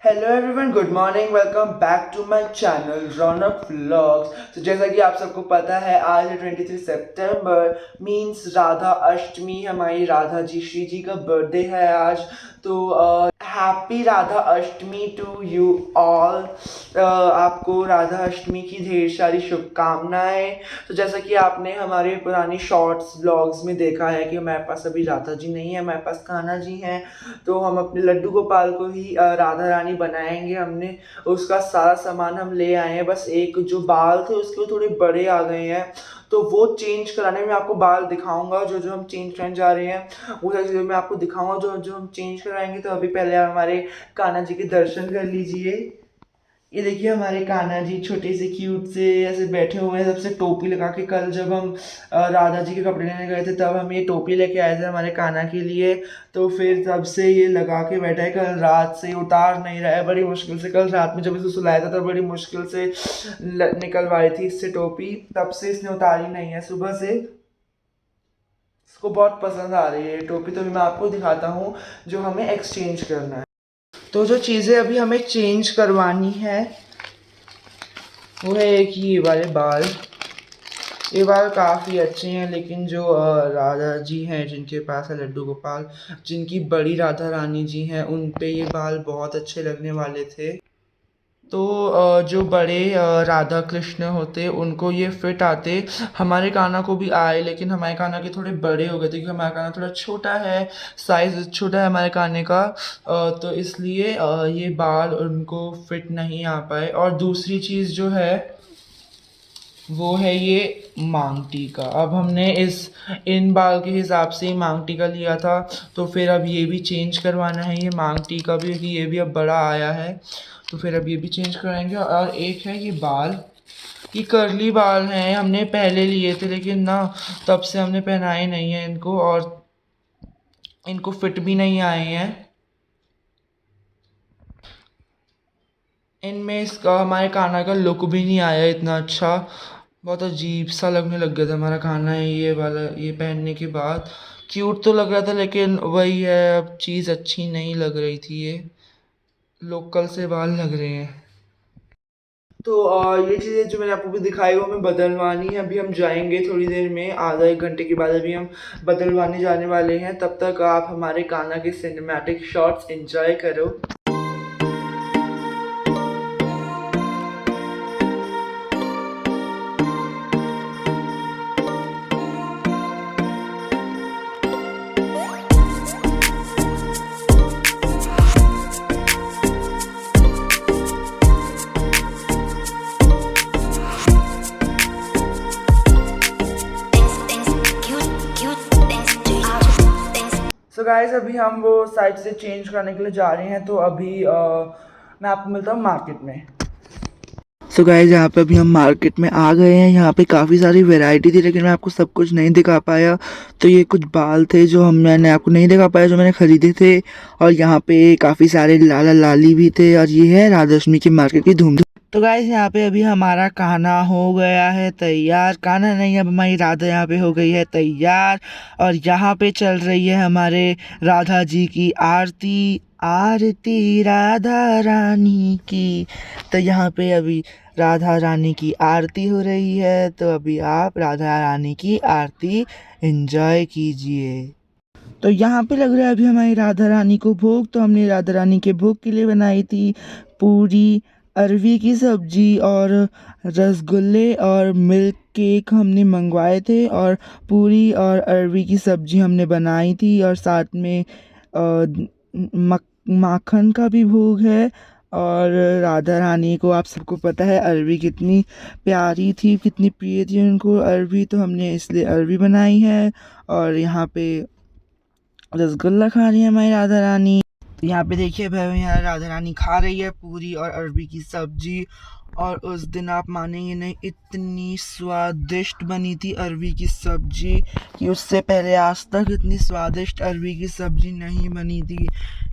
Hello everyone, good morning. Welcome back to my channel Raunak vlogs. तो जैसा कि आप सबको पता है, आज है 23 सितंबर, मीन्स राधा अष्टमी। हमारी राधा जी, श्री जी का बर्थडे है आज। तो happy Radha Ashtami to you all. आपको राधा अष्टमी की ढेर सारी शुभकामनाएं। तो जैसा कि आपने हमारे पुरानी शॉर्ट्स ब्लॉग्स में देखा है कि हमारे पास अभी राधा जी नहीं है, हमारे पास कान्हा जी हैं। तो हम अपने लड्डू गोपाल को ही राधा रानी बनाएंगे। हमने उसका सारा सामान हम ले आए हैं, बस एक जो बाल थे उसके वो थोड़े बड़े आ गए हैं, तो वो चेंज कराने में आपको बाल दिखाऊंगा। जो जो हम चेंज करने जा रहे हैं वो सारी चीज़ें मैं आपको दिखाऊंगा जो जो हम चेंज कराएंगे। तो अभी पहले आप हमारे कान्हा जी के दर्शन कर लीजिए। ये देखिए हमारे कान्हा जी छोटे से क्यूट से ऐसे बैठे हुए हैं, सबसे टोपी लगा के। कल जब हम राधा जी के कपड़े लेने गए थे तब हम ये टोपी लेके आए थे हमारे कान्हा के लिए। तो फिर तब से ये लगा के बैठा है, कल रात से उतार नहीं रहा है। बड़ी मुश्किल से कल रात में जब इसे सुलाया था तब बड़ी मुश्किल से निकलवाई थी इससे टोपी, तब से इसने उतारी नहीं है सुबह से। इसको बहुत पसंद आ रही है ये टोपी। तो मैं आपको दिखाता हूँ जो हमें एक्सचेंज करना है। तो जो चीज़ें अभी हमें चेंज करवानी है वो है एक ही ये वाले बाल। ये बाल काफ़ी अच्छे हैं, लेकिन जो राधा जी हैं जिनके पास है लड्डू गोपाल, जिनकी बड़ी राधा रानी जी हैं, उन पे ये बाल बहुत अच्छे लगने वाले थे। तो जो बड़े राधा कृष्ण होते उनको ये फिट आते। हमारे कान्हा को भी आए, लेकिन हमारे कान्हा के थोड़े बड़े हो गए थे क्योंकि हमारा कान्हा थोड़ा छोटा है, साइज़ छोटा है हमारे कान्हे का। तो इसलिए ये बाल उनको फिट नहीं आ पाए। और दूसरी चीज़ जो है वो है ये मांग टीका। अब हमने इन बाल के हिसाब से ही मांग टीका लिया था, तो फिर अब ये भी चेंज करवाना है ये मांग टीका भी, क्योंकि ये भी अब बड़ा आया है। तो फिर अब ये भी चेंज कराएंगे। और एक है ये बाल, ये कर्ली बाल हैं, हमने पहले लिए थे लेकिन ना तब से हमने पहनाए नहीं हैं इनको, और इनको फिट भी नहीं आए हैं। इनमें इसका हमारे कान्हा का लुक भी नहीं आया इतना अच्छा, बहुत अजीब सा लगने लग गया था हमारा कान्हा ये वाला। ये पहनने के बाद क्यूट तो लग रहा था, लेकिन वही है, अब चीज़ अच्छी नहीं लग रही थी। ये लोकल से बाल लग रहे हैं। तो ये चीज़ें जो मैंने आपको भी दिखाई वो हमें बदलवानी है। अभी हम जाएंगे थोड़ी देर में, आधा एक घंटे के बाद अभी हम बदलवाने जाने वाले हैं। तब तक आप हमारे कान्हा के सिनेमैटिक शॉट्स एंजॉय करो। सो गाइस, अभी हम वो साइड से चेंज करने के लिए जा रहे हैं। तो अभी मैं आपको मिलता हूँ मार्केट में। सो गाइस, यहाँ पे अभी हम मार्केट में आ गए हैं। यहाँ पे काफ़ी सारी वैरायटी थी, लेकिन मैं आपको सब कुछ नहीं दिखा पाया। तो ये कुछ बाल थे जो मैंने आपको नहीं दिखा पाया, जो मैंने ख़रीदे थे। और यहाँ पे काफ़ी सारे लाला लाली भी थे। और ये है राधा अष्टमी की मार्केट की धूम। तो गाइस, यहाँ पे अभी हमारा कान्हा हो गया है तैयार। कान्हा नहीं, अब हमारी राधा यहाँ पे हो गई है तैयार। और यहाँ पे चल रही है हमारे राधा जी की आरती। आरती राधा रानी की। तो यहाँ पे अभी राधा रानी की आरती हो रही है, तो अभी आप राधा रानी की आरती एंजॉय कीजिए। तो यहाँ पे लग रहा है अभी हमारी राधा रानी को भोग। तो हमने राधा रानी के भोग के लिए बनाई थी पूरी, अरवी की सब्जी और रसगुल्ले और मिल्क केक हमने मंगवाए थे। और पूरी और अरवी की सब्जी हमने बनाई थी, और साथ में माखन का भी भोग है। और राधा रानी को आप सबको पता है अरवी कितनी प्यारी थी, कितनी प्रिय थी उनको अरवी, तो हमने इसलिए अरवी बनाई है। और यहाँ पे रसगुल्ला खा रही है हमारी राधा रानी। यहाँ पे देखिए भाई, यहाँ राधा रानी खा रही है पूरी और अरबी की सब्जी। और उस दिन आप मानेंगे नहीं, इतनी स्वादिष्ट बनी थी अरबी की सब्जी कि उससे पहले आज तक इतनी स्वादिष्ट अरबी की सब्जी नहीं बनी थी।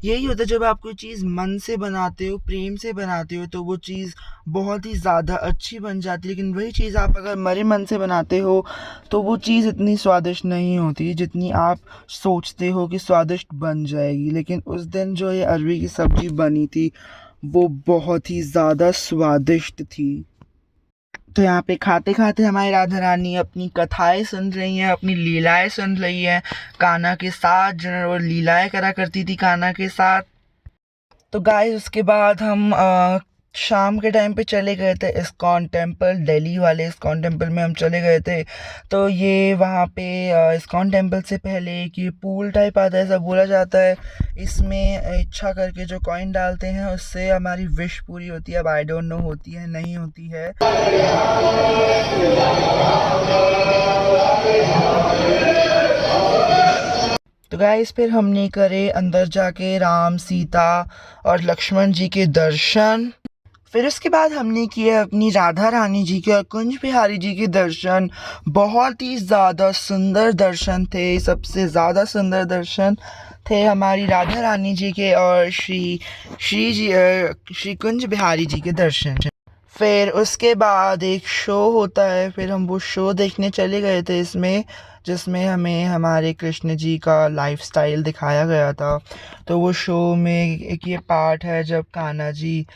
यही होता है, जब आप कोई चीज़ मन से बनाते हो, प्रेम से बनाते हो, तो वो चीज़ बहुत ही ज़्यादा अच्छी बन जाती है। लेकिन वही चीज़ आप अगर मरे मन से बनाते हो तो वो चीज़ इतनी स्वादिष्ट नहीं होती जितनी आप सोचते हो कि स्वादिष्ट बन जाएगी। लेकिन उस दिन जो ये अरबी की सब्ज़ी बनी थी वो बहुत ही ज़्यादा स्वादिष्ट थी। तो यहाँ पे खाते खाते हमारी राधा रानी अपनी कथाएं सुन रही हैं, अपनी लीलाएं सुन रही हैं कान्हा के साथ, जो वो लीलाएं करा करती थी कान्हा के साथ। तो गाइस उसके बाद हम शाम के टाइम पे चले गए थे इस्कॉन टेम्पल, दिल्ली वाले इस्कॉन टेम्पल में हम चले गए थे। तो ये वहाँ पे इस्कॉन टेम्पल से पहले एक ये पूल टाइप आता है, ऐसा बोला जाता है। इसमें इच्छा करके जो कॉइन डालते हैं उससे हमारी विश पूरी होती है। अब आई डोंट नो होती है नहीं होती है। तो गाइस फिर हमने करे अंदर जाके राम, सीता और लक्ष्मण जी के दर्शन। फिर उसके बाद हमने किए अपनी राधा रानी जी के और कुंज बिहारी जी के दर्शन। बहुत ही ज़्यादा सुंदर दर्शन थे, सबसे ज़्यादा सुंदर दर्शन थे हमारी राधा रानी जी के और श्री कुंज बिहारी जी के दर्शन। फिर उसके बाद एक शो होता है, फिर हम वो शो देखने चले गए थे इसमें, जिसमें हमें हमारे कृष्ण जी का लाइफस्टाइल दिखाया गया था। तो वो शो में एक ये पार्ट है जब कान्हा जी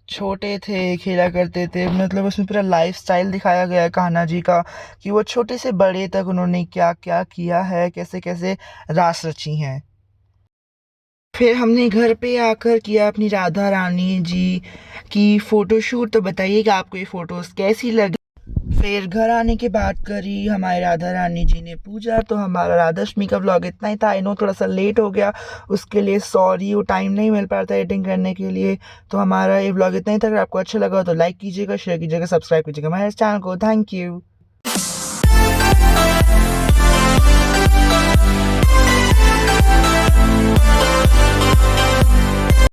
छोटे थे, खेला करते थे, मतलब उसमें पूरा लाइफस्टाइल दिखाया गया है कान्हा जी का, कि वो छोटे से बड़े तक उन्होंने क्या क्या किया है, कैसे कैसे रास रची हैं। फिर हमने घर पे आकर किया अपनी राधा रानी जी की फ़ोटोशूट। तो बताइएगा आपको ये फ़ोटोज़ कैसी लगी। फिर घर आने के बाद करी हमारी राधा रानी जी ने पूजा। तो हमारा राधाष्टमी का व्लॉग इतना ही था। आई नो थोड़ा सा लेट हो गया, उसके लिए सॉरी, वो टाइम नहीं मिल पाता था एडिटिंग करने के लिए। तो हमारा ये व्लॉग इतना ही था। अगर आपको अच्छा लगा तो लाइक कीजिएगा, शेयर कीजिएगा, सब्सक्राइब कीजिएगा हमारे चैनल को। Thank you.